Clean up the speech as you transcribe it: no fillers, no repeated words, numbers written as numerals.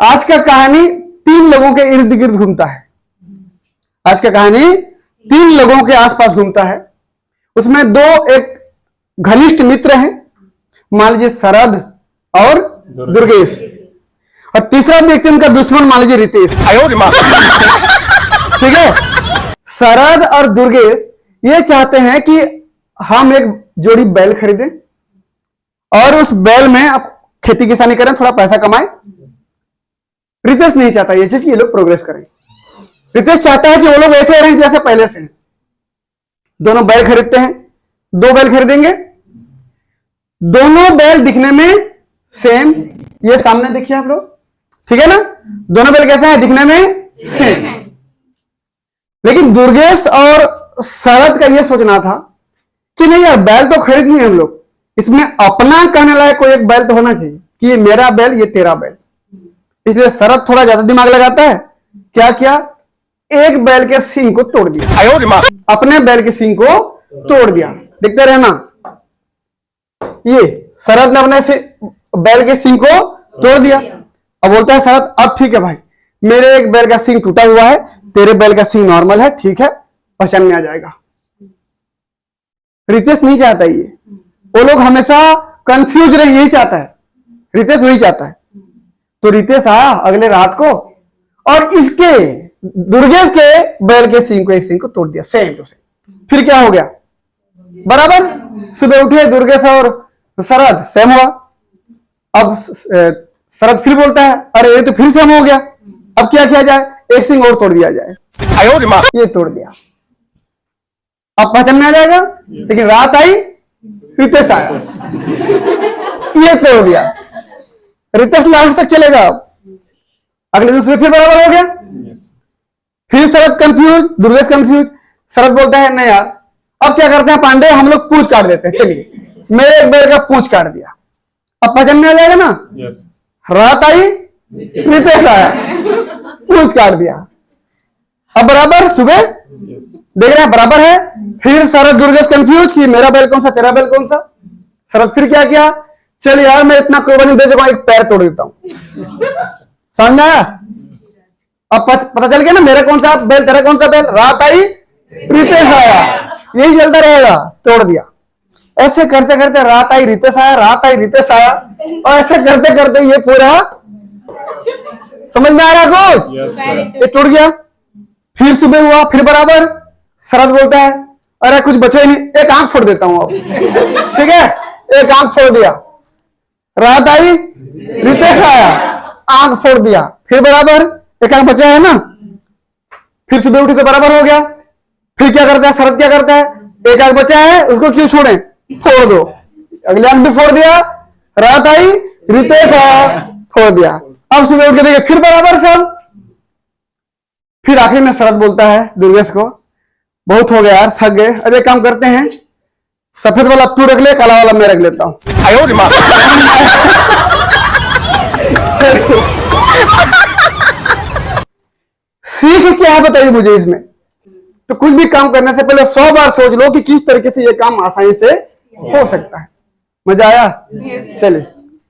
आज का कहानी 3 लोगों के इर्द गिर्द घूमता है। आज का कहानी 3 लोगों के आसपास घूमता है। उसमें 2 एक घनिष्ठ मित्र हैं, मान लीजिए शरद और दुर्गेश, और तीसरा व्यक्ति उनका दुश्मन मान लीजिए रितेश। ठीक है, शरद और दुर्गेश ये चाहते हैं कि हम एक जोड़ी बैल खरीदें और उस बैल में आप खेती किसानी करें, थोड़ा पैसा कमाएं। रितेश नहीं चाहता ये चीज कि ये लोग प्रोग्रेस करें। रितेश चाहता है कि वो लोग ऐसे रहें जैसे पहले से हैं। दोनों बैल खरीदते हैं, 2 बैल खरीदेंगे। दोनों बैल दिखने में सेम, ये सामने देखिए आप लोग, ठीक है ना। दोनों बैल कैसा है दिखने में सेम, लेकिन दुर्गेश और शरद का यह सोचना था कि नहीं यार, बैल तो खरीद लिए हम लोग, इसमें अपना कहने लायक कोई एक बैल तो होना चाहिए कि ये मेरा बैल, ये तेरा बैल। इसलिए शरद थोड़ा ज्यादा दिमाग लगाता है। क्या किया, एक बैल के सींग को तोड़ दिया, अपने बैल के सींग को तोड़ दिया। देखते रहना, ये शरद ने अपने से बैल के सींग को तोड़ दिया। अब बोलता है शरद, अब ठीक है भाई, मेरे एक बैल का सींग टूटा हुआ है, तेरे बैल का सींग नॉर्मल है, ठीक है, पहचान में आ जाएगा। रितेश नहीं चाहता ये, वो लोग हमेशा कंफ्यूज रहे, यही चाहता है रितेश, वही चाहता है। तो रितेश आया अगले रात को और इसके दुर्गेश के बैल के सींग को, एक सींग को तोड़ दिया, सेम टू सेम। फिर क्या हो गया, बराबर। सुबह उठे दुर्गेश और शरद, सेम हुआ। अब शरद फिर बोलता है, अरे ये तो फिर सेम हो गया, अब क्या किया जाए, एक सींग और तोड़ दिया जाए। ये तोड़ दिया, अब पहचान में आ जाएगा। लेकिन रात आई, रितेश आया, ये तोड़ दिया। रितेश लास्ट तक चलेगा। अगले दूसरे फिर बराबर हो गया। फिर शरद कंफ्यूज, दुर्गेश कंफ्यूज। शरद बोलता है, नहीं यार, अब क्या करते हैं पांडे, हम लोग पूंछ काट देते हैं, चलिए। मेरे एक बैल का पूंछ काट दिया, अब पहचान में आ जाएगा ना। रात आई, रितेश आया, पूंछ काट दिया। अब बराबर, सुबह देख रहे हैं बराबर है। फिर शरद दुर्गेश कंफ्यूज कि मेरा बैल कौन सा, तेरा बैल कौन सा। शरद फिर क्या किया, चल यार मैं इतना कुर्बानी दे चुका हूं, एक पैर तोड़ देता हूं। समझ में आया। अब पता चल गया ना, मेरा कौन सा बैल, तेरा कौन सा बैल। रात आई, रितेश आया, यही चलता रहेगा, तोड़ दिया। ऐसे करते करते रात आई, रितेश आया, रात आई, रितेश आया, और ऐसे करते करते ये पूरा, समझ में आ रहा कुछ, ये टूट गया। फिर सुबह हुआ, फिर बराबर। शरद बोलता है, अरे कुछ बचा ही नहीं, एक आंख फोड़ देता हूं अब। ठीक है, एक आंख फोड़ दिया। रात आई, रितेश आया, आंख फोड़ दिया। फिर बराबर, एक आंख बचा है ना। फिर सुबह उठी तो बराबर हो गया। फिर क्या करता है शरद, क्या करता है, एक आंख बचा है, उसको क्यों छोड़े, फोड़ दो। अगले आंख भी फोड़ दिया। रात आई, रितेश आया, फोड़ दिया। अब सुबह उठ के देखिए फिर बराबर सब। फिर आखिर में शरद बोलता है दुर्गेश को, बहुत हो गया यार, थक गए, अब एक काम करते हैं, सफेद वाला तू रख ले, काला वाला मैं रख लेता हूं। सीख क्या है बताइए मुझे इसमें। तो कुछ भी काम करने से पहले 100 बार सोच लो कि किस तरीके से ये काम आसानी से हो सकता है। मजा आया? चलिए।